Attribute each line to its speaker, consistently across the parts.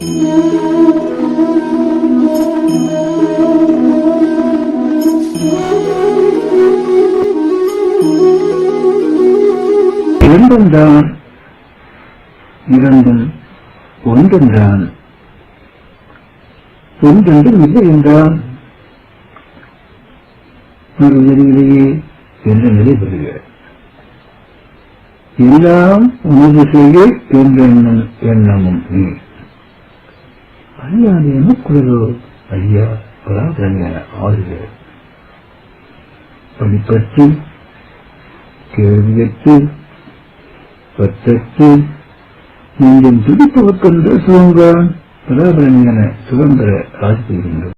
Speaker 1: இரண்டும் இரண்டும் ஒன்றென்றான், ஒன்றென்றும் இல்லை என்றான். மறுநெறியிலேயே என்ற நிலை பெறுகிறார். எல்லாம் உனது செய்ய என்ற எண்ணமும் நீ அழியாது எனக்குள்ளதோ ஐயா பராதரணியான ஆறுகிறார். படிப்பற்று கேள்வியற்று பற்றற்று நெஞ்சம் துடிப்பவர்கொன்ற சுகங்கான் பராபரணியான சுதந்திர ராசி பெறுகின்றோம்.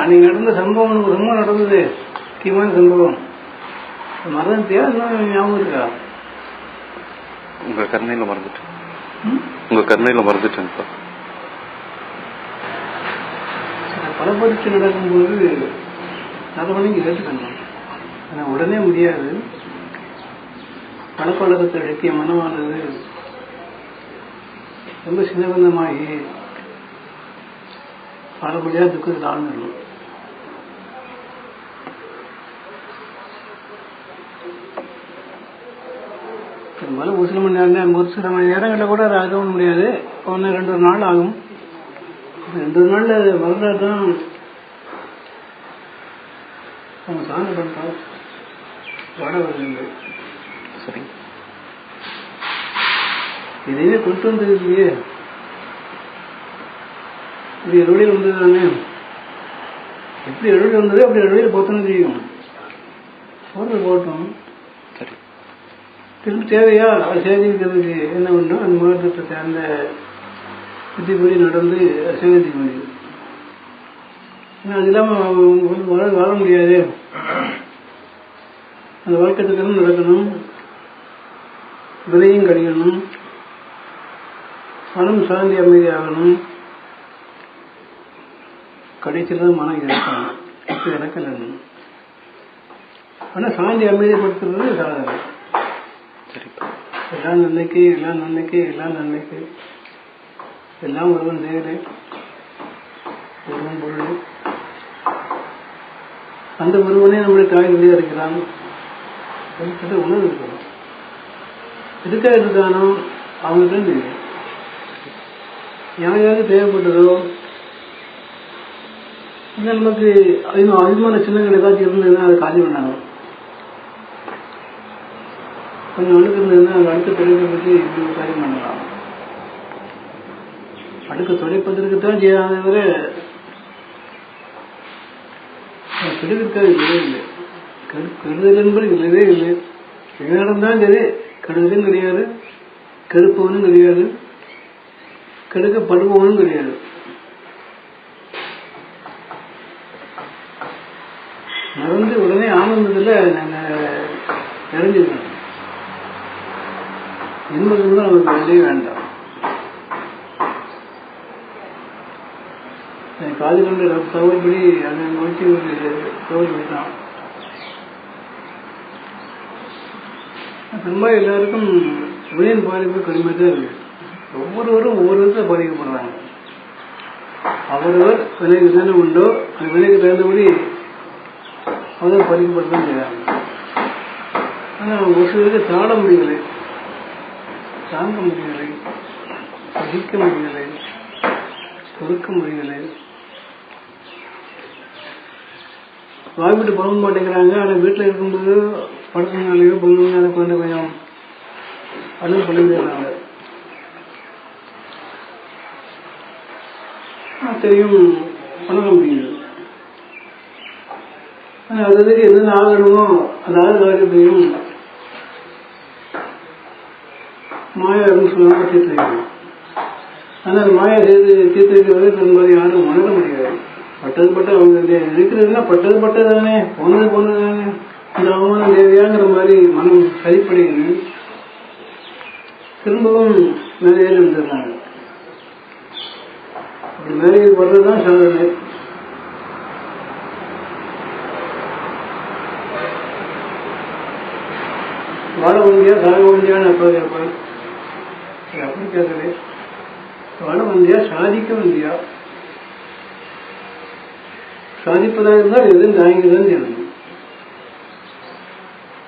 Speaker 2: அன்னைக்கு நடந்த சம்பவம் ரொம்ப நடந்தது, முக்கியமான சம்பவம். மரணம் தேவை ஞாபகம் இருக்கா?
Speaker 3: உங்க கருணையில மறந்துட்டேன், உங்க கருணையில மறந்துட்டேன்.
Speaker 2: பலப்பரிச்சு நடக்கும்போது 4 மணிக்கு கேட்டுக்கணும், ஆனால் உடனே முடியாது. பழக்க வழக்கத்தை அடக்கிய மனமானது ரொம்ப சின்னபந்தமாகி பலபடியாக துக்கத்தில் ஆழ்ந்துடும். பெரும்பாலும் ஒரு சில மணி நேரம், ஒரு சில மணி நேரங்களில் கூட அது ஆக முடியாது. 1-2 நாள் ஆகும். 2 நாளில் மறுநாள் தான் அவங்க சாமி பண்ணிட்டா வட வருது.
Speaker 3: சரி,
Speaker 2: இதையே கொண்டு வந்துருக்கீங்க, இப்படி எழுவடியில் வந்தது தானே. எப்படி எழுவடி வந்தது அப்படி எழுவடியில் போத்தணும் தெரியும். போட்டோம்.
Speaker 3: சரி,
Speaker 2: திரும்ப தேவையா அது சேகரிக்கிறதுக்கு என்ன பண்ணும், அந்த மாவட்டத்தை சேர்ந்த புத்திபடி நடந்து சேகரிக்க முடியும். ஏன்னா அது இல்லாமல் வாழ முடியாது. அந்த வாழ்க்கைத்துக்கு நடக்கணும், விலையும் கழிக்கணும், மனம் சாந்தி அமைதியாகணும், கடைசியில் தான் மனம் இறக்கணும். இப்போ இறக்கலணும். ஆனால் சாந்தி அமைதிப்படுத்துறது சாதனை. எல்லாம் நன்மைக்கு, எல்லாம் நன்மைக்கு, எல்லாம் நன்மைக்கு, எல்லாம் ஒருவன் செயலே, ஒருவன் பொருள். அந்த ஒருவனே நம்முடைய தாய் வழியாக இருக்கிறான். உணர்வு இருக்கணும். எதுக்காக இருக்கானோ அவங்களுக்கு தான் தெரியும். யாரையாவது தேவைப்பட்டதோ இல்லை நமக்கு அதிகமான சின்னங்கள் ஏதாச்சும் இருந்ததுன்னா அதை காலி பண்ணாங்க. கொஞ்சம் அழுக்கு இருந்ததுன்னா அது அடுத்த துடைப்பை பற்றி இப்படி ஒரு காரியம் பண்ணலாம். அடுக்க துடைப்பதற்கு தான் செய்யாத தவிர கெடுக்கிறதுக்காக இல்லவே இல்லை. கெடுதல் என்பது இல்லவே இல்லை. எது நடந்தாலும் சரி, கெடுதலும் கிடையாது, கெடுப்பவனும் கிடையாது, கெடுக்கப்படுபவனும் கிடையாது. நடந்து உடனே ஆனந்தத்தில் நாங்கள் இறஞ்சிருக்கோம். என்பது தான் நமக்கு வேண்டவே வேண்டாம். காது கொண்ட தகவல்படி அதை நோக்கி ஒரு தகவல்படி தான். பெரும்பாலும் எல்லாருக்கும் வினையின் பாதிப்பு கடுமையாக தான் இருக்கு. ஒவ்வொருவரும் ஒவ்வொரு விதத்தில் பாதிக்கப்படுறாங்க. அவரவர் வினைக்கு தானே உண்டோ அந்த வினைக்கு தகுந்தபடி அவர் பாதிக்கப்பட்டுதான் செய்கிறாங்க. ஆனால் ஒரு சிலருக்கு தாட முடியலை, தாங்க முடியலை, சகிக்க முடியலை, பொறுக்க முடியலை. வாய்விட்டு போக மாட்டேங்கிறாங்க. ஆனால் வீட்டில் இருக்கும்போது படுத்தனாலேயோ பொண்ணுனால கொஞ்சம் அழுகு பண்ணிக்கிறாங்க. தெரியும் பண்ண முடியுது. ஆனால் அதுக்கு என்னென்ன ஆகணுமோ அந்த காரியத்தையும் மாயா சொல்லுவாங்க தீர்த்து வைக்கணும். ஆனால் மாயா செய்து தீர்த்து வைக்கிறது பெரும்பாலும் யாரும் உணர முடியாது. பட்டது பட்ட அவங்க இருக்கிறதுனா பட்டது பட்டதானே, போனது தானே, இந்த அவமானம் தேவையாங்கிற மாதிரி மனம் சரிப்படுகிறது. திரும்பவும் மேலே வந்துடுறாங்க. அப்படி மேலே வர்றதுதான் சாதனை. வாழ வந்தியா சாக வந்தியான்னு அப்போ கேட்பான். அப்படி கேட்கவே வாழ வந்தியா சாதிக்க வந்தியா? சாதிப்பதாக இருந்தால் எதுவும் தாங்கிதான் செய்யணும்.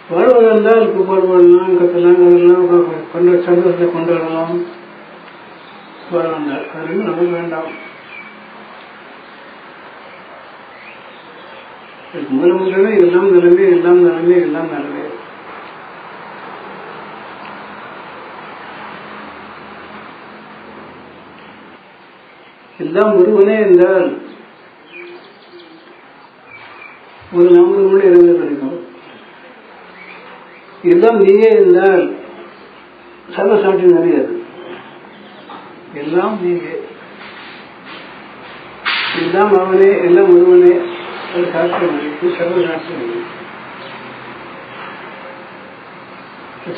Speaker 2: வாழ்வதாக இருந்தால் கூப்பாடு பாடலாம், கத்தலாம், கதலாம், சந்தோஷத்தை கொண்டாடலாம். வாழ வந்தால் அது ரெண்டும் நமக்கு வேண்டாம். முதல்ல எல்லாம் நிலைமை, எல்லாம் நிலைமை, எல்லாம் நிலைமை. எல்லாம் ஒருவனே என்றால் ஒரு நாமது கூட இறந்து கிடைக்கும். எல்லாம் நீயே என்றால் சர்வசாட்சி நிறையாது. எல்லாம் நீயே, எல்லாம் அவனே, எல்லாம் ஒருவனே, அது சாட்சியம் இருக்கு, சர்வசாட்சியம் இருக்கு.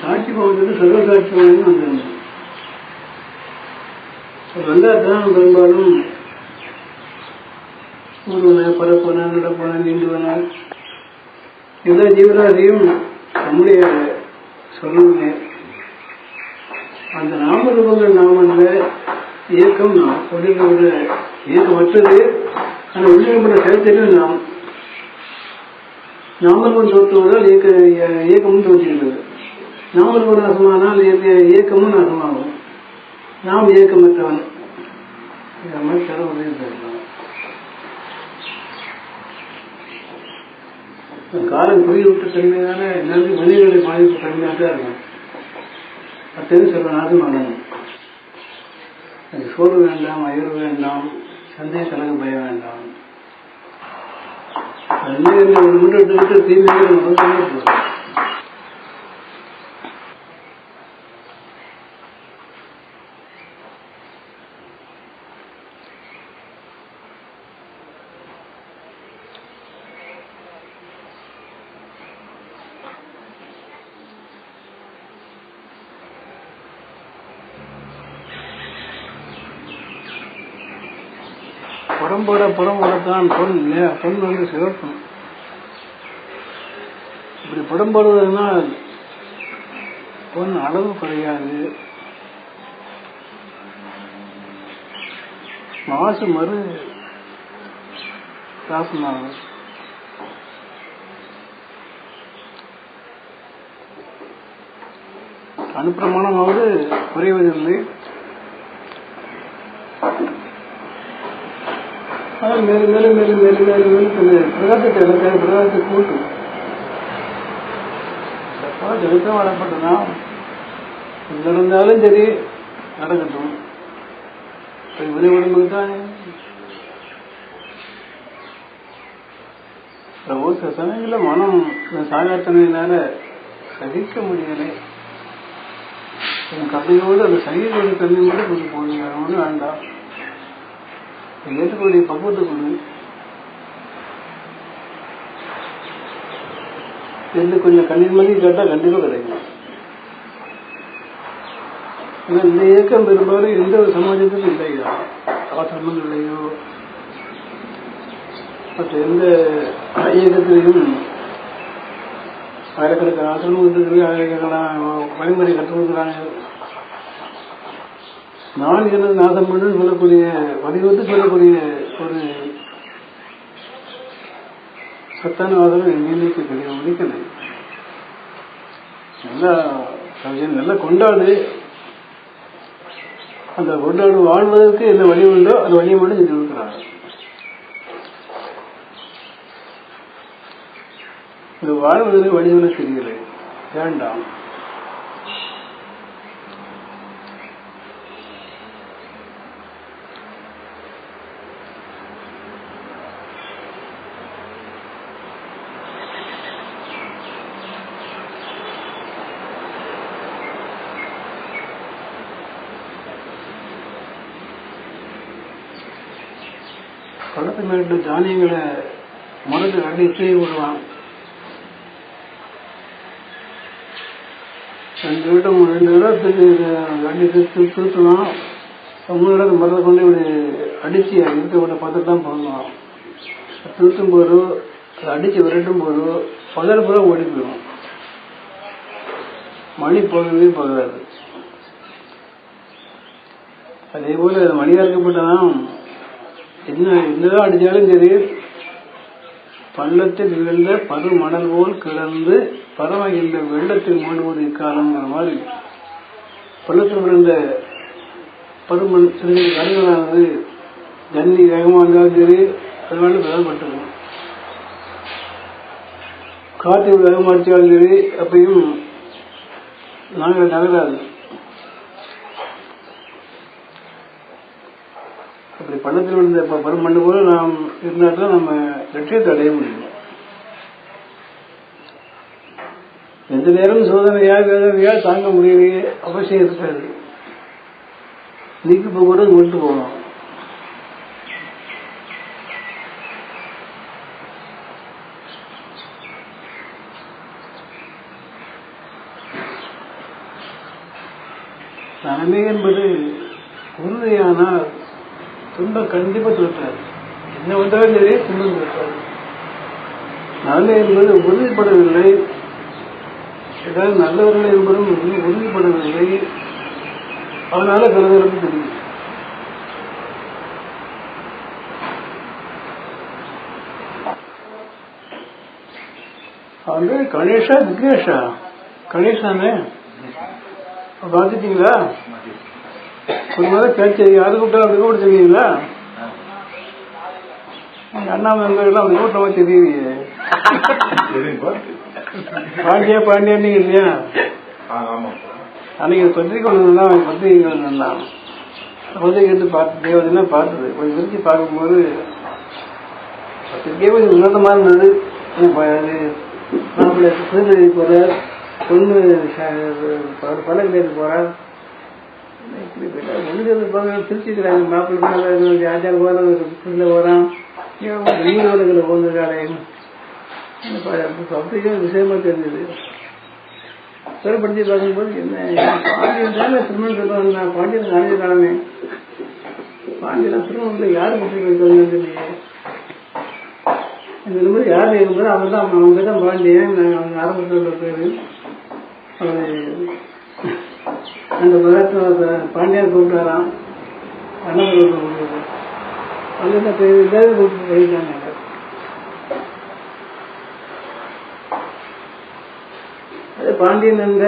Speaker 2: சாட்சி போகிறது சர்வசாட்சியம் வந்தது. வந்தால்தான் பெரும்பாலும் ஒருவன பரப்பன நடப்பன நீண்டுவன எல்லா ஜீவராசியும் நம்முடைய சொல்லுங்க. அந்த நாம ரூபங்கள் நாம் அல்ல, இயக்கம் நாம். உள்ளிருக்கிற இயக்கமற்றது, ஆனால் உள்ளிருக்கிற செயற்திலும் நாம். நாமல்வன் தோற்றுவதால் இயக்கமும் தோன்றுகிறது. நாமல்வன் நாசமானால் இயக்கமும் நாசமாகும். நாம் இயக்கமற்றவன். காலம் குறிவிட்ட தன்மையான நன்றி மனிதர்களை பாதிப்பு தன்மையாக தான் இருக்கும். அத்தனை சொல்ல நாசமாகணும். சோறு வேண்டாம், அயர்வு வேண்டாம், சந்தேக கலக பயம் வேண்டாம். ஒரு முன்னெட்டு தீமையாக போதும். புறம்போடத்தான் பொன் இல்லையா? பொன் வந்து சிவக்கும். இப்படி புறம்போடுவதுன்னா பொன் அளவு குறையாது, மாசு மறு தாசமாகும். அனுப்பிரமாணமாவது குறைவதில்லை. ஆனால் மேலும் மேலும் மேலும் மேலும் மேலும் மேலும் பிரகாசத்தை இழக்க பிரகாசத்தை கூட்டும். ஜெகத்தா வரப்பட்டனா நடந்தாலும் சரி நடக்கட்டும். ஒரே உடம்புக்கு தானே ஒரு சமயங்கள மனம் சாகாத்தனையினால சகிக்க முடியலை. கதையோடு அந்த சகிக்கிற தன்மை கூட கொஞ்சம் போடுங்க வேண்டாம். ஏற்றுக்கூடிய பக்குவத்தை கொண்டு எந்த கொஞ்சம் கண்ணீர் மணி கேட்டால் கண்டிப்பாக கிடைக்கும். இந்த இயக்கம் பெரும்பாலும் எந்த ஒரு சமாஜத்துக்கும் இல்லையா, ஆசிரமங்களையோ மற்ற எந்த இயக்கத்திலையும் ஆயிரக்கணக்கான ஆசிரமம் ஆயிரக்கணக்கான வழிமுறை கற்றுக்கிறாங்க. நான் எனது நாசம் பண்ணு சொல்லக்கூடிய வடிவத்து சொல்லக்கூடிய ஒரு சத்தான ஆதரவு எங்கேயுமே கிடையாது, முடிக்கலை. நல்லா கொண்டாடு. அந்த கொண்டாடு வாழ்வதற்கு என்ன வழி உண்டோ அந்த வழியை மட்டும் செஞ்சு கொடுக்குறாங்க. இது வாழ்வதற்கு வழிகளை தெரியலை, வேண்டாம். படத்து மேட்டு தானியங்களை மரத்தை கட்டி செய்ய விடுவான். 2 இடம் 2 இடத்துக்கு கட்டி திருத்தலாம். 3 இடத்து மரத்தை கொண்டு இப்படி அடிச்சு இருக்க விட பார்த்துட்டு தான் பிறந்தோம். திருத்தும் போதும் அதை அடிச்சு விரட்டும் போதும் பகல் பூரா ஓடி போயிடும். மணி போகவே போகாது. அதே போல மணியா இருக்கப்பட்டதான் என்னதான் அடிச்சாலும் சரி, பள்ளத்தில் விழுந்த பரு மணல் போல் கிடந்து பரவாயில்லை வெள்ளத்தில் மூழ்குவது இக்காலங்கிற மாதிரி பள்ளத்தில் விழுந்த பருமண் சிறிது கருங்களானது தண்ணி வேகமாக இருந்தாலும் சரி அதனால பலப்பட்டிருக்கும். காற்று வேகமாச்சாலும் சரி அப்பயும் நாங்கள் நகராது. அப்படி பள்ளத்தில் விழுந்த பருமண்ணு போல நாம் இருந்தால் தான் நம்ம லட்சியத்தை அடைய முடியும். எந்த நேரம் சோதனையா வேதனையா தாங்க முடியலையே அவசியம் இருக்காது. நீக்கி போகிறது விட்டு போகணும். நன்மை என்பது உறுதியானால் துன்பம் கண்டிப்பா தோற்றாது. என்ன வந்தாலும் சரி துன்பம் தோற்றாது. நன்மை என்பது உறுதிப்படவில்லை, ஏதாவது நல்லவர்கள் என்பதும் உறுதிப்படவில்லை, அதனால கலவரம் தெரியும். வந்து கணேஷா விக்னேஷா? கணேஷானே பார்த்துட்டீங்களா? ஒரு மாதிரி பேச்சு யாரு கூப்பிட்டா அப்படி கூட தெரியுங்களா? அண்ணாமலை அப்படி கூட்டமா தெரியுது. பாண்டியா பாண்டியா நீங்க இல்லையா? அன்னைக்கு பத்திரிக்கை ஒன்று தான், பத்திரிக்கை ஒன்று தான் பத்திரிக்கை எடுத்து பார்த்து தேவதைலாம் பார்த்தது. கொஞ்சம் விரிச்சு பார்க்கும்போது பத்திரிக்கையே கொஞ்சம் உன்னதமா இருந்தது. மாப்பிள்ளை திருநெல்வேலி போறார், பொண்ணு பழகிலேருந்து போறார். திருச்சிக்கிறாங்க மாப்பிள்ளை ஆச்சாரம் போற திருச்சியில் போறான், வெளியூர்களை போனதுக்காலே பத்திரிக்கை விஷயமா தெரிஞ்சது. சிறப்படுத்தி பார்க்கும்போது என்ன பாண்டியன் தானே திருமணம் சொல்லுவாங்க, பாண்டியன் காலேஜ் காலமே பாண்டியன் திருமணத்தில் யாரு பத்திரிக்கை வைக்கிறாங்கன்னு தெரியலையே. இந்த மாதிரி யார் இருக்கும்போது அவங்க தான் பாண்டியன். அவங்க ஆரம்பத்தில் பேரு அந்த பதார்த்த பாண்டியன் கூப்பிட்டாராம், அண்ணன் கூப்பிட்டு அங்கே இல்லாத கூப்பிட்டு போயிட்டாங்க. அது பாண்டியன் என்ற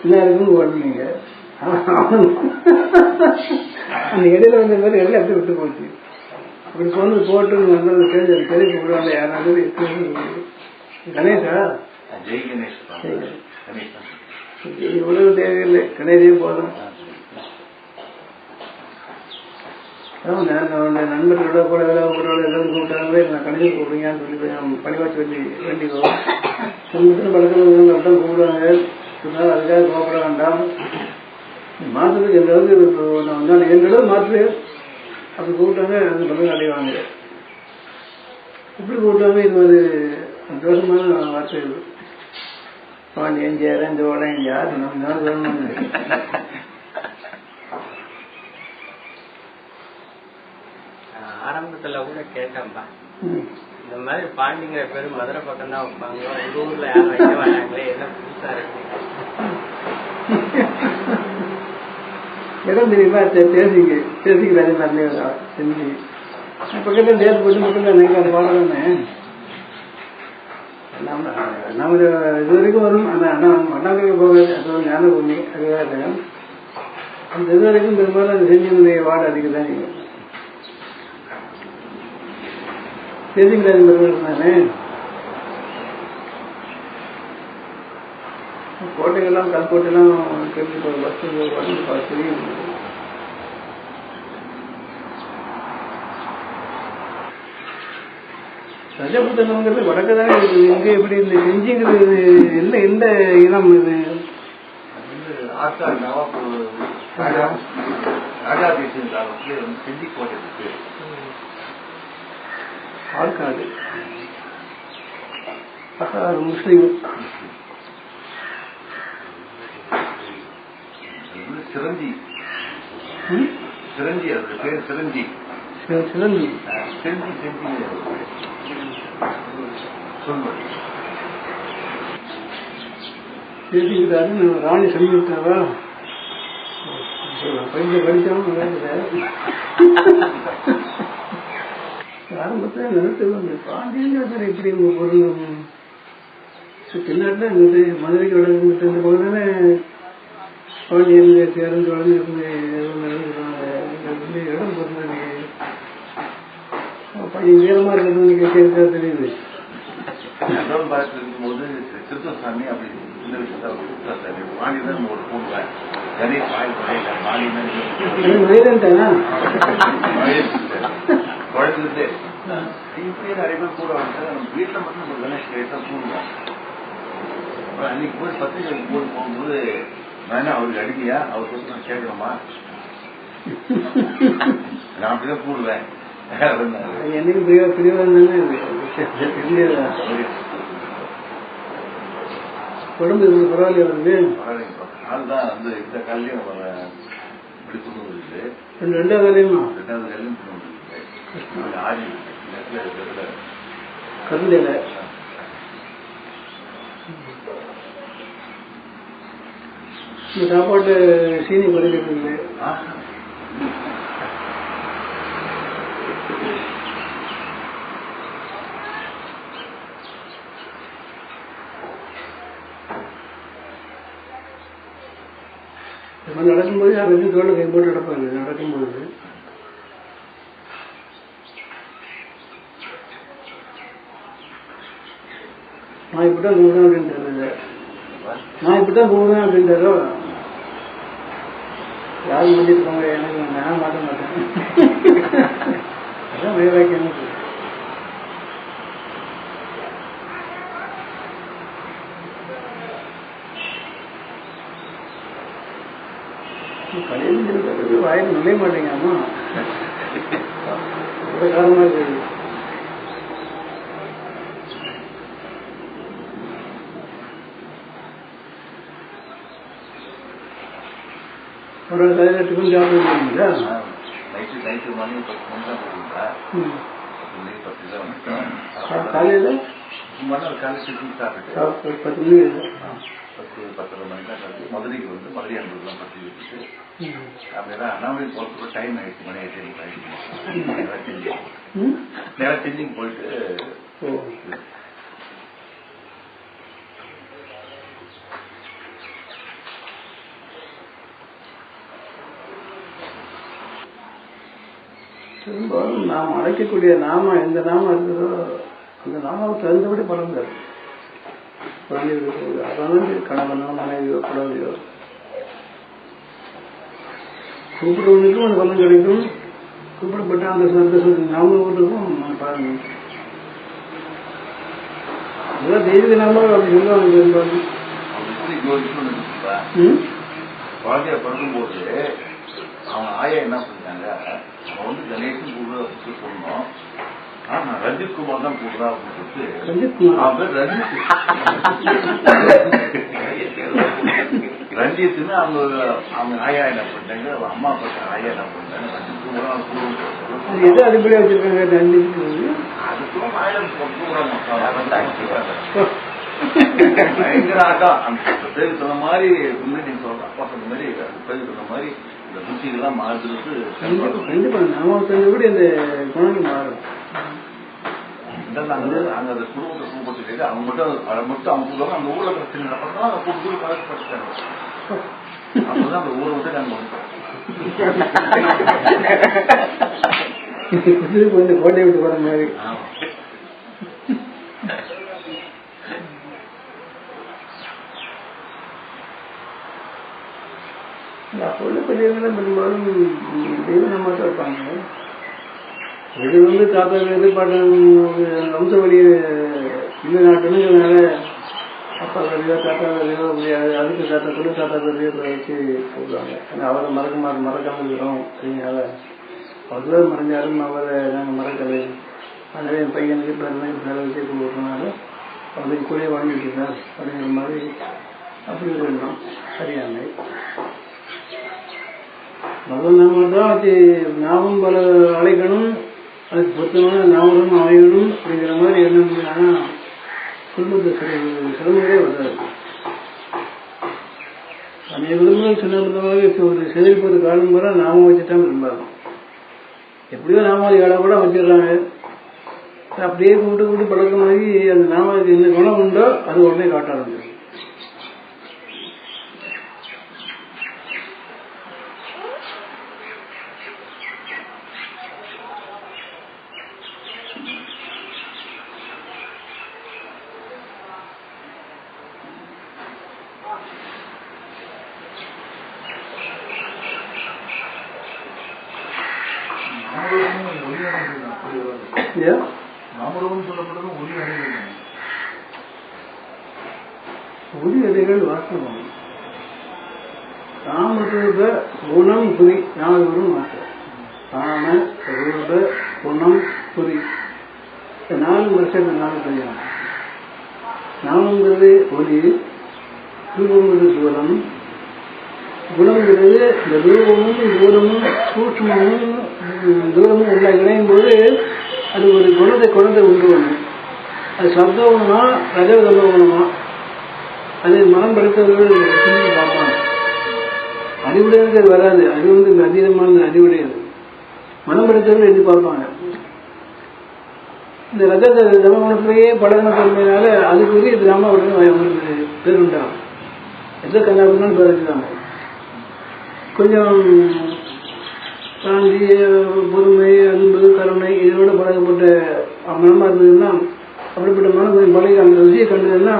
Speaker 2: எல்லாருக்கும் ஓடுனீங்க. அந்த இடையில வந்த பேர் இடையில அப்படி விட்டு போச்சு. அப்படி சொன்னது போட்டு வந்து தெரிஞ்சு தெரிவிக்க விடுவாங்க. யாராவது கணேஷா? இவ்வளவு தேவையில்லை, கணேசே போதும். நண்பர்களோட கூட வேலை எல்லாரும் கூப்பிட்டாங்களே, நான் கணேசன் கூப்பிடுங்கன்னு சொல்லி பணிவாச்சு சொல்லி வேண்டிக்கோ. பழக்கம் தான் கூப்பிடுவாங்க. சொன்னால் அதுக்காக கோப்பட வேண்டாம். மாற்றத்துக்கு எந்த அளவுக்கு நான் வந்தாலும் என்னோட மாற்று அப்படி கூப்பிட்டாங்க. அந்த பக்கம் அடைவாங்க. இப்படி கூப்பிட்டாங்க. இது ஒரு சந்தோஷமான வார்த்தைகள். பாண்டியன் சேரன் சோழன் யார் நம்ம நாள் வேணும்.
Speaker 4: ஆரம்பத்துல கூட கேட்டேன்பா, இந்த மாதிரி பாண்டிங்கிற பேரு மதுரை பக்கம் தான் வைப்பாங்க, உங்க ஊர்ல யாரும் வைக்க வராங்களே, என்ன புதுசா இருக்கு?
Speaker 2: இடம் தெரியுமா? தேசிக்கு ராஜா செஞ்சு பக்கத்தில் தேர்வு போட்டு மக்கள் நினைக்கிற அந்த பாடலானே நம்ம இது வரைக்கும் வரும். அந்த அண்ணாமலைக்கு போகாது, அது ஞான பூமி அதுவாக அந்த இது வரைக்கும் பெரும்பாலும் அந்த செஞ்சினுடைய வார்டு அதிகதான். நீங்கள் தேசிங்கராஜன் பெருமாள் தானே. கோட்டைகள்லாம் கல்கோட்டையெல்லாம் கேட்டு பஸ் தெரியும். ரஜபுத்தனங்கிறது வடக்குதானே இருக்குது. இங்க எப்படி இந்த செஞ்சிங்கிறது என்ன எந்த இனம் இது? ஆற்காடு முஸ்லீம்.
Speaker 5: சிரஞ்சி சிரஞ்சி அது பேர் சிரஞ்சி.
Speaker 2: சிரஞ்சி
Speaker 5: செஞ்சி செஞ்சி சொல்வது
Speaker 2: பேசிக்கிறாரு. நான் ராணி சொல்லிவிட்டாரா பையன் படித்தாலும் ஆரம்பத்தில் நிறுத்துவாங்க. பாண்டியன் இப்படி உங்க பொருள் பின்னாட்டில் இங்கிட்டு மதுரைக்கு வடக்கு இந்த பகுதியிலே பாண்டியன் சேரன் சோழன் இருந்து இடம் பொருள் பையன் வீரமா இருக்கிறது நீங்க கேட்க தெரியுது.
Speaker 5: இருக்கும்போது கிருஷ்ணசாமி அப்படி இந்த விஷயத்த பாண்டியன் ஒரு கூடுவேன் குழந்தை இப்படியே நிறைய பேர் கூட வந்து நம்ம வீட்டுல மட்டும் ஒரு கணேஷ் கேட்டா கூடுவேன். அன்னைக்கு போய் பத்திரிகை போய் போகும்போது நான் அவருக்கு அடிக்கையா அவர் சொல்லி நான் கேட்கணுமா நான் அப்படிதான் கூடுவேன்.
Speaker 2: என்னைக்கு பிரிவாங்க உடம்பு பரவாயில்லையா வந்து
Speaker 5: அதுதான் வந்து இந்த கல்யாணம் இப்படி கொண்டு வந்துருக்கு.
Speaker 2: ரெண்டாவது கல்யாணம்
Speaker 5: கொண்டு வந்துருக்கு. ஆதி
Speaker 2: கருந்தையில இந்த சாப்பாட்டு சீனி குறைக்கிறது நடக்கும்போது யாரும் தோலை கை போட்டு நடப்பாங்க. நடக்கும்போது நான் இப்படிதான் போடுவேன் அப்படின்றாரு. நான் இப்படிதான் போடுவேன் அப்படின்றாரோ யாரும் மன்னிட்டுக்கோங்க எனக்கு நான் மாட்ட மாட்டேன். அதான் வைராக்கியம். கல்யாணம் வாயில் நுழைய மாட்டேங்க அம்மா காரணமா இருக்கு. ஒரு டிஃபன் சாப்பிடுங்களா
Speaker 5: நைட்டு மணி 10 போகுங்களா?
Speaker 2: காலையில
Speaker 5: காலையில் சாப்பிட்டு
Speaker 2: 10 மணி
Speaker 5: 10 மணி தான் சாப்பிட்டு மதுரைக்கு வந்து மதுரை அன்புலாம் பற்றி வச்சுட்டு அப்படிதான் அண்ணாமலை போகிறதுக்கு டைம் ஆயிடுச்சு. மணி 8 ஆயிடுச்சு. நேரம் செஞ்சிங் போயிட்டு
Speaker 2: பெரும்பாலும் நாம் அழைக்கக்கூடிய நாம எந்த நாமம் இருக்குதோ அந்த நாமாவை தகுந்தபடி பலன் தரும். குழந்தைகளுக்கு அதான் கணவனோ மனைவியோ குழந்தையோ கூப்பிடுவதற்கும் அந்த பலன் கிடைக்கும். கூப்பிடப்பட்ட அந்த சந்தோஷத்துக்கு நாமத்துக்கும் பலன். இதெல்லாம் தெய்வீக நாம அப்படி சொல்லுவாங்க. பெரும்பாலும்
Speaker 5: குழந்தைய பிறக்கும்போது அவங்க ஆயா என்ன பண்ணிட்டாங்க, அவன் வந்து கணேசன் கூடுறா சொன்னோம். நான் ரஞ்சித் குமார் தான் கூடுறா அப்படின்னு சொல்லிட்டு ரஞ்சித்னு அவங்க ஆயா என்ன பண்ணிட்டாங்க, அம்மா பட்ட ஆயா என்ன பண்ணிட்டாங்க ரஞ்சித் குமார்
Speaker 2: எதை அடிப்படையா வச்சிருக்காங்க ரஞ்சித்?
Speaker 5: அதுக்கும் ஆயிரம் பயங்கர ஆட்டம். அந்த பேர் சொன்ன மாதிரி நீங்க சொல்ற அப்பா சொன்ன மாதிரி பேர் சொன்ன மாதிரி இந்த புத்திகள்லாம் மாறுறதுக்கு
Speaker 2: கண்டிப்பா நாம கூட இந்த குணங்கள் மாறும்.
Speaker 5: அங்க அந்த குடும்பத்தை கூப்பிட்டு அவங்க மட்டும் அதை மட்டும் அவங்க சொல்லுவாங்க. அந்த ஊர்ல பிரச்சனை நடப்பதான் அவங்க கூப்பிட்டு பழக்கப்படுத்தாங்க. அப்பதான் அந்த ஊரை வந்து நாங்க
Speaker 2: வந்து கோட்டை விட்டு போற மாதிரி. அப்போ உள்ள பெரியவங்களும் பெரும்பாலும் தெய்வம் மட்டும் இருப்பாங்க. இது வந்து தாத்தா எதிர்பார்க்க வம்ச வழிய இந்த நாட்டுனால அப்பா கறியோ தாத்தா கறியோ அதுக்கு தாத்தா கூட தாத்தா கறியோ வச்சு போடுவாங்க. ஏன்னா அவரை மறக்காம இருக்கிறோம் அப்படிங்கிறத அவர்தான் மறைஞ்சாலும் அவரை நாங்கள் மறக்கலை. அதனால என் பையனுக்கு பிறகு வேலை வச்சு கொடுக்கறதுனால அவருக்கு கூட வாங்கிட்டு இருக்கார் அப்படிங்கிற மாதிரி அப்படி ஒரு எண்ணம் சரியாங்க. பகவன் நாமம் தான் வச்சு நாமும் பல அழைக்கணும், அதுக்கு பொருத்தமான நாமளும் அமையணும் அப்படிங்கிற மாதிரி எண்ணம். ஆனால் குடும்பத்தை சிரமங்களே வராது. அந்த விடுமுறை சொன்னதாக ஒரு செதில் காலம் கூட நாம வச்சுட்டான் விரும்பாங்க. எப்படியோ நாமாவளி வேலை கூட வச்சிடறாங்க. அப்படியே கூட்டு பழக்கமாகி அந்த நாமாவுக்கு என்ன குணம் உண்டோ அது உடனே காட்ட ஆரம்பிச்சு. ஒளி அலைகள் வாசகம் காமரூப குணம் புரி 4 வரும் மாற்றம். காம ரூப குணம் புரி 4 வருஷம் 4 கல்யாணம். நாமங்கிறது ஒளி, ரூபங்கிறது தூரம், குணங்கிறது இந்த ரூபமும் தூரமும் சூட்சமும் தூரமும் எல்லாம் இணையும் போது அது ஒரு குணத்தை உண்டு பண்ணும். அது சப்தகுணமா ரஜககுணமா அது மனம் படுத்தவர்கள் பார்ப்பாங்க. அறிவுடையது வராது. அது இந்த அதீதமான அறிவுடையது. மனம் படுத்தவர்கள் எழுதி பார்ப்பாங்க. இந்த ரஜ தமகுணத்திலேயே பழகுணத்தன்மையினால அதுக்குரிய ராமாவுடன் அவங்களுக்கு பேருண்டாகும். எந்த கண்ணாபுரம் பேர் வச்சுட்டாங்க. கொஞ்சம் சாந்தி, பொறுமை, அன்பு, கருணை இதோட பழகப்பட்ட மனமா இருந்ததுன்னா அப்படிப்பட்ட மனம் கொஞ்சம் பழகி அந்த ருசியை கண்டதுன்னா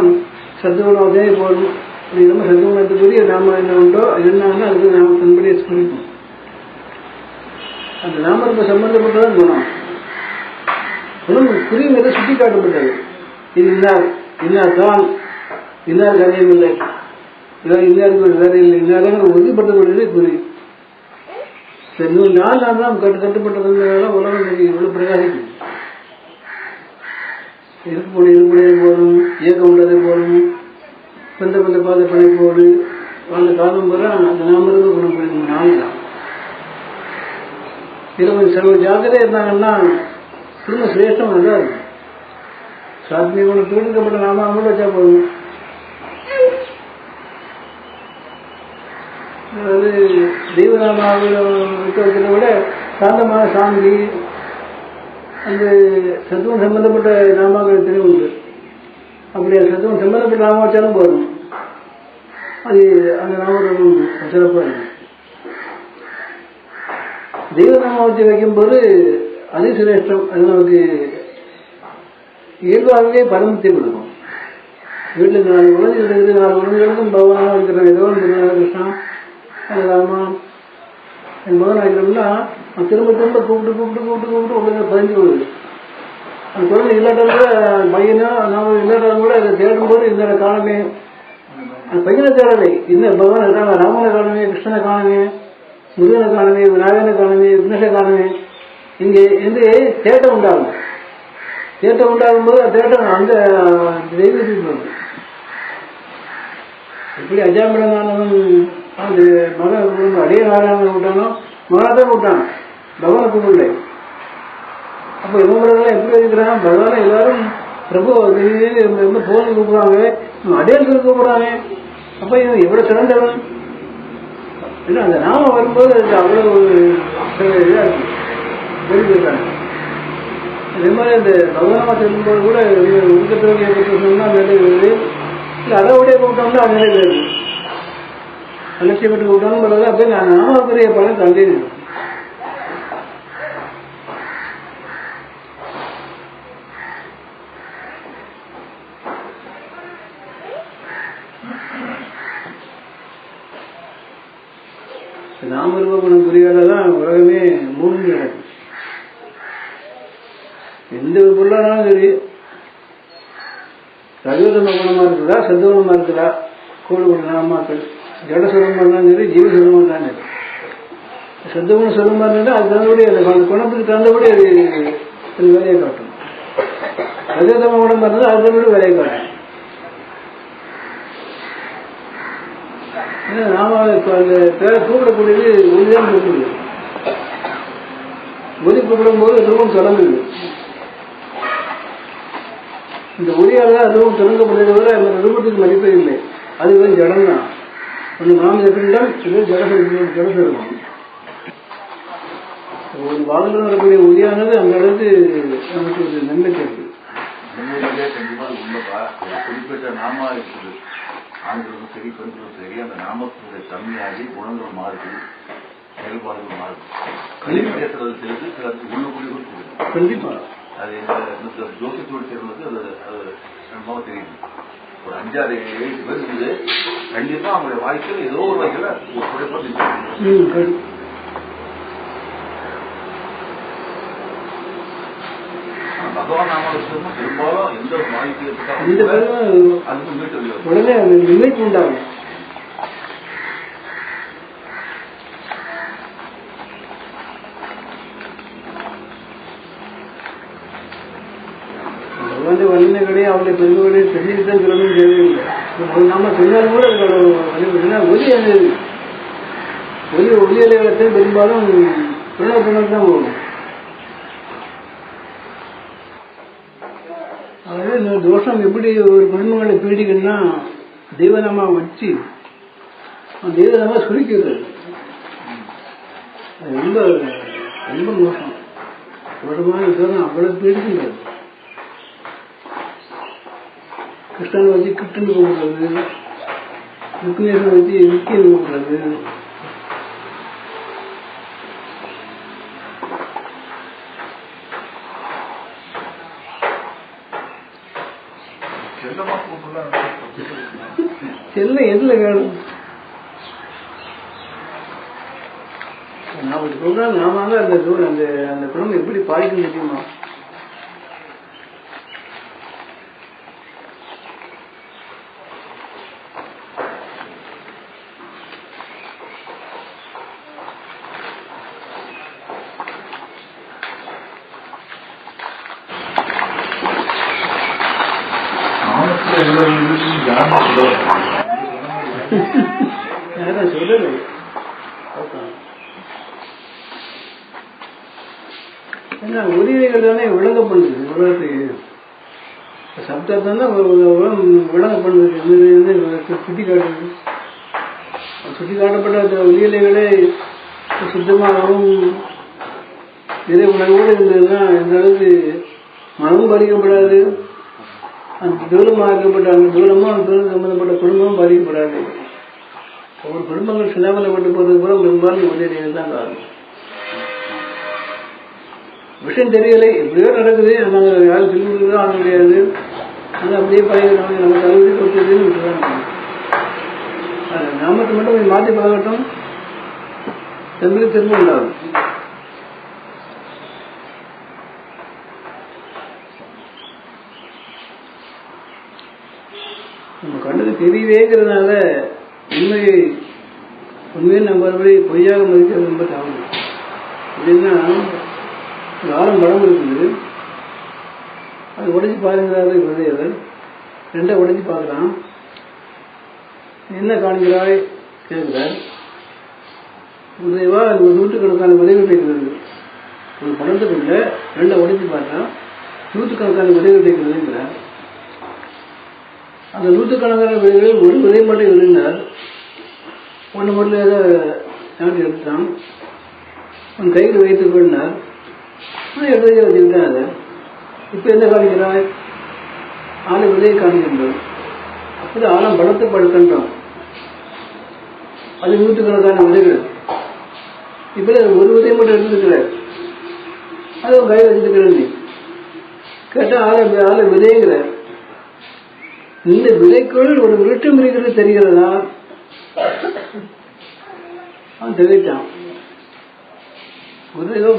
Speaker 2: சத்துகுணத்தே போகணும். அப்படிங்கிற சத்துகுணத்துக்குரிய நாம என்ன உண்டோ என்னன்னா அதுக்கு நாம தன்படியை ஸ்மரிப்போம். அந்த நாமத்துக்கு சம்பந்தப்பட்டதான் குணம். குணம் குறிங்கிறத சுட்டி காட்டப்பட்டது. இது இன்னார் தான், இன்னார் கரையவில்லை, இன்னாருக்கு வேற இல்லை, இன்னாருங்கிற உறுதிப்பட்டது குறி. 4 நாள் தான் கட்டுப்பட்டதுனால உலகம் இவ்வளவு பிரகாசிக்கும். இருக்கக்கூடிய போதும், இயக்கம் உள்ளதே போதும், பந்த பாத பணிப்போடு அந்த காலம் போல அந்த நாமருக்கு குணம் புரியும் 4 தான். இதில் சில ஜாக்கிரதை இருந்தாங்கன்னா திரும்ப சிரேஷ்டம் நல்லா இருக்கும். சாத்மீக குணம் தூண்டிக்கப்பட்ட நாம கூட வச்சா போதும். அதாவது தெய்வநாமாவில் வைக்கிறத விட சாந்தமான சாந்தி அந்த சத்துவம் சம்பந்தப்பட்ட நாமாக்கள் தெளிவு உண்டு. அப்படி சத்துவம் சம்பந்தப்பட்ட நாமம் வச்சாலும் போதும். அது அந்த நாமம் சிறப்பாக இருக்கு. தெய்வநாமம் வச்சு வைக்கும்போது அது சிரேஷ்டம். அது நமக்கு இயல்பாகவே பரமத்தை கொடுக்கும். வீட்டில் 4 குழந்தைகள் இருக்குது. 4 குழந்தைகளுக்கும் பகவானாக இருக்கிற ஏதோ கிருஷ்ணா ராமா என் மகன் ஆகிறோம்னா திரும்ப கூப்பிட்டு உங்களுக்கு பதிஞ்சு விடுது. அந்த குழந்தை இல்லாட்டாலும் கூட பையனோ நாம இல்லாட்டாலும் கூட அதை தேடும்போது இந்த காணமே அந்த பையனை தேடலை. இந்த பகவான் இருக்காங்க, ராமனை காணவே, கிருஷ்ணனை காணவே, முருகனை காணவே, விநாயகனை காணவே, விக்னேஷை காணவே. இங்கே வந்து தேட்டம் உண்டாகும். தேட்டம் உண்டாகும் போது தேட்டம் அந்த தெய்வத்துக்கு வரும். எப்படி அஜாமிடனானவன் அது மகன் அடைய நாராயணன் விட்டானோ மகனாதான் விட்டான், பகவானை கூப்பிடலை. அப்போ இவங்களெல்லாம் எப்படி இருக்கிறான் பகவானை எல்லாரும் பிரபு போன் கூப்பிடுறாங்க, அடையலுக்கு கூப்பிடுறாங்க. அப்போ இவன் எவ்வளவு சிறந்தவன். ஏன்னா அந்த நாம வரும்போது அவ்வளவு இதாக இருக்கு தெரிஞ்சுக்கிறாங்க. அதே மாதிரி இந்த பகவானா செல்லும்போது கூட உருக்கத்தோடைய சொன்னா நிலைவது இல்லை, அளவுடைய கூப்பிட்டோம்னா அது நிலைவது அலட்சியப்பட்டு கூப்பிட்டாலும் பரவாயில்ல. அப்படியே நான் நாமக்குரிய பலன் கண்டினியூ. நாமருவ குணம் புரியாதான் உலகமே மூழ்கி கிடக்கு. எந்த பொருளானாலும் சரி ரஜோதம குணமா இருக்குதா சத்துவமா இருக்குதா, கோடு நாமாக்கள் ஜடசுரமா இருந்தாலும் சரி ஜீவசுரமா இருந்தாலும் சரி, சத்துவகுண சுரமா இருந்தா அது தகுந்தபடி அந்த குணத்துக்கு தகுந்தபடி அது வேலையை காட்டும். ரஜோதம குணமா இருந்தால் அது தகுந்தபடி வேலையை காட்டும். நாம அந்த பேரை கூப்பிடக்கூடியது ஒளிதான் கூப்பிடுது. ஒளி கூப்பிடும் போது ரூபம் தொடங்குது. இந்த ஒளியால் தான் ரூபம் தொடங்கப்படுறத விட அந்த ரூபத்துக்கு மதிப்பே இல்லை. அது வந்து ஜடம் தான். அந்த நாம எப்படின்னா இது ஜடசருவம். ஒரு வாழ்ந்து வரக்கூடிய ஒளியானது அந்த அளவுக்கு நமக்கு ஒரு நம்பிக்கை இருக்கு.
Speaker 5: உண்மையிலே கண்டிப்பா உள்ளப்பா ஒரு குறிப்பிட்ட நாமா இருக்குது. ஆண்களும் சரி பெண்களும் சரி அந்த நாமத்தினுடைய தன்மையாகி குணங்கள் மாறுது, செயல்பாடுகள் மாறுது. கல்வி பேசுறது தெரிஞ்சு சிலருக்கு உள்ளுக்குள்ளே கொடுக்குது.
Speaker 2: கண்டிப்பா
Speaker 5: அது இந்த ஜோசியத்தோடு சேர்ந்தது அது ரொம்ப தெரியுது. ஒரு 5-6 பேர் இருக்குது. கண்டிப்பா அவங்களுடைய வாழ்க்கையில் ஏதோ ஒரு வகையில் ஒரு குறைபாடு. பகவான் நாம பெரும்பாலும் எந்த வாழ்க்கையை அதுக்கு மீட்டு
Speaker 2: உடனே நிலைக்கு உண்டாகும். பகவான் வலிமை கிடையாது, அவருடைய பெருமைகளை தெரிஞ்சுக்கிட்டு சொல்லணும் தேவையில்லை. நம்ம சொன்னாலும் கூட ஒலி அது ஒலி அலைவலத்தை பெரும்பாலும் பிரணவத்தினர் தான் போகணும். அதாவது இந்த தோஷம் எப்படி ஒரு குடும்பங்களை பீடிக்கணும்னா தெய்வநாமா வச்சு தெய்வநாமா சுருக்கிறது. அது ரொம்ப ரொம்ப மோசம். தோஷமான தோஷம் அவ்வளவு பீடிக்கின்றது. கிருஷ்ணனை வச்சு கிருஷ்ணன் கூப்பிடுறது, ருக்னேஸ்வரன் வச்சு ருக்கியன் கூப்பிடுறது, செல்ல எதுல வேணும்? நான் சொல்றேன், நாம அந்த அந்த குடும்பம் எப்படி பாதிக்க முடியுமா? சொல்றது என்ன உரிமைகள் தானே விளங்கப்படுது. உலகத்துக்கு சப்தத்தான் விளங்கப்படுது, சுட்டி காட்டுது. சுட்டி காட்டப்பட்ட ஒலியலைகளே சுத்தமாகவும் இதை உணர்வோடு இருந்ததுன்னா எந்த அளவுக்கு மனமும் பாதிக்கப்படாது, அந்த தூரமாக இருக்கப்பட்ட அந்த தூரமும் அந்த தூரம் சம்பந்தப்பட்ட குடும்பமும் பாதிக்கப்படாது. ஒவ்வொரு குடும்பங்கள் சிலாமலப்பட்டு போறதுக்கு கூட பெரும்பாலும் ஒலியலைகள் தான் காரணம். விஷயம் தெரியலை, எப்படியோ நடக்குது, நாங்கள் யாரும் சொல்லி கொடுக்குறதோ ஆக முடியாது, ஆனால் அப்படியே பழைய நமக்கு அழுது கொடுத்ததுன்னு விட்டுதான். நாமத்தை மட்டும் கொஞ்சம் மாற்றி பார்க்கட்டும், தமிழ் திரும்ப உண்டாகும். நம்ம கண்டது தெரியவேங்கிறதுனால உண்மையை நம்புறபடி பொய்யாக மதிக்கிறது ரொம்ப தவறு. எப்படின்னா ஒரு ஆழம் படம் இருக்குது, அது உடைச்சி பாருங்கிறாரு விதையவர். ரெண்டை உடைச்சி பார்க்குறான். என்ன காண்கிறாய் கேட்கிறார். உதயவா அது ஒரு நூற்றுக்கணக்கான விதைகள் இருக்கிறது. ஒரு படத்துக்குள்ள ரெண்டை உடைச்சி பார்த்தா நூற்றுக்கணக்கான விதைகள் இருக்கிறதுங்கிறார். அந்த நூற்றுக்கணக்கான விதைகளில் ஒரு விதை மட்டும் இருந்தார். ஒன்று மட்டும் ஏதோ நாட்டி எடுத்தான், அவன் கையில் வைத்துக் கொண்டார். எடுத்து வச்சுக்கிட்டேன். அதை இப்போ என்ன காணிக்கிறாய்? ஆளை விதையை காணிக்கின்றோம். அப்படி ஆழம் பலத்தை படுக்கின்றோம். அது நூற்றுக்கணக்கான விதைகள். இப்ப ஒரு விதையை மட்டும் எடுத்துருக்கிறார், அது உன் கையில் வச்சுருக்கிறேன். நீ கேட்டா ஆளை விதைங்கிற. இந்த விதைக்குள் ஒரு விருட்சம் இருக்கிறது தெரிகிறதா? அவன் தெரிவித்தான்.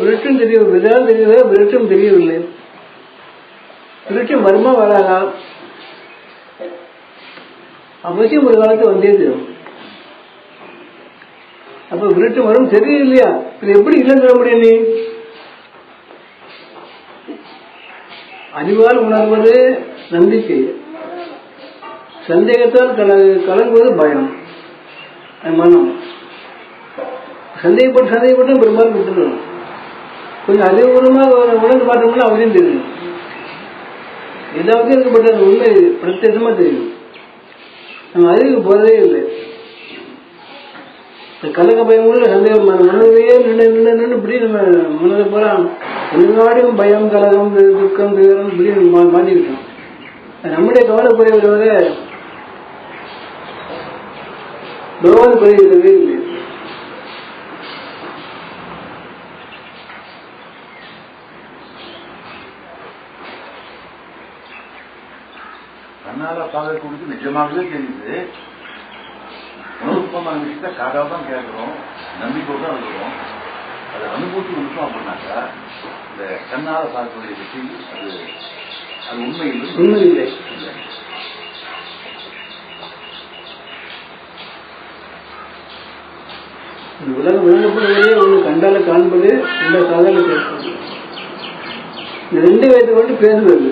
Speaker 2: விருட்சம் தெரிய விதையால் தெரிகிறதா? விருட்சம் தெரியவில்லை. விருட்சம் வருமா வராதா? அவசியம் ஒரு காலத்து வந்தே தெரியும். அப்ப விருட்சம் வரும் தெரியலையா? இது எப்படி இல்லை சொல்ல முடியும்? நீ அறிவால் உணர்வது நம்பிக்கை, சந்தேகத்தால் கலங்குவது பயம், மனம். சந்தேகப்பட்டு பெரும்பாலும் விட்டுருவோம். கொஞ்சம் அறிவுபூர்வமாக உணர்ந்து பார்த்தோம்னா அவரையும் தெரியும். ஏதாவது இருக்கப்பட்ட உண்மை பிரத்யேகமா தெரியும். நம்ம அறிவுக்கு போறதே இல்லை. கலக்க பயம் கூட சந்தேகம் மனதிலேயே நின்று இப்படி நம்ம மனதை போல எல்லாரையும் பயம் கலகம் துக்கம் துயரம் இப்படி மாட்டிக்கிட்டோம். நம்முடைய கவலைக்குறைவதாக பகவான் குறைகிறதே இல்லை.
Speaker 5: கண்ணால பார்க்கறதுக்கு நிஜமாகவே தெரியுது. உணவுப்பமான விஷயத்த காதாக தான் கேட்கிறோம், நம்பிக்கை தான் இருக்கிறோம். அதை அனுபூத்தி கொடுத்தோம் அப்படின்னாக்கா இந்த கண்ணால பார்க்கக்கூடிய விஷயம் அது உண்மை இல்லை.
Speaker 2: உலகம் விளங்கப்படுவதே ஒன்று கண்டால காண்பது, இந்த காதால கேட்பது. இந்த ரெண்டு பேர்த்து கொண்டு பேசுவது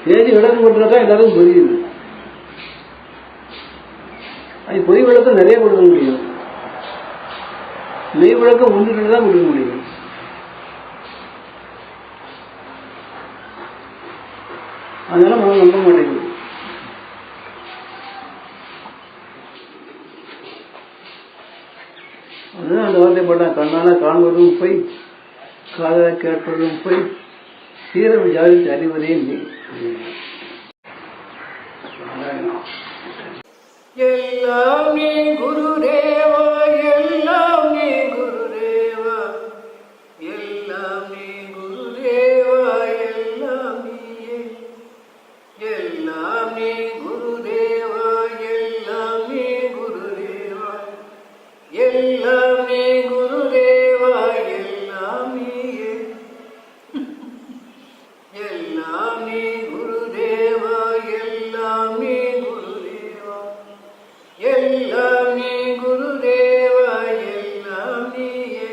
Speaker 2: பேசி விளக்கம் கொடுத்தாதான் எல்லாரும் புரியுது. அது பொய் விளக்கம் நிறைய கொடுக்க முடியும், மெய் விளக்கம் ஒன்று தான் கொடுக்க முடியும். அதனால நம்ம நம்ப மாட்டேங்குது. அதுதான் அந்த வார்த்தை போட்டான், கண்ணால காண்பதும் போய் காதல கேட்பதும் போய் தீர விசாரித்து அறிவதே நீ.
Speaker 6: எல்லாம் நீ குருதேவா, எல்லாம் நீ குருதேவா, எல்லாம் நீ குருதேவா, எல்லாம் நீயே. எல்லாம் நீ குருதேவா, எல்லாம் நீ குருதேவா, எல்லாம் நீ குருதேவா, எல்லாம் நீயே. எல்லாம் நீ குருதேவா, எல்லாம் நீ குருதேவா, எல்லாம் நீ குருதேவா, எல்லாம் நீயே.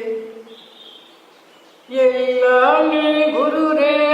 Speaker 6: எல்லாம் நீ குருதேவா.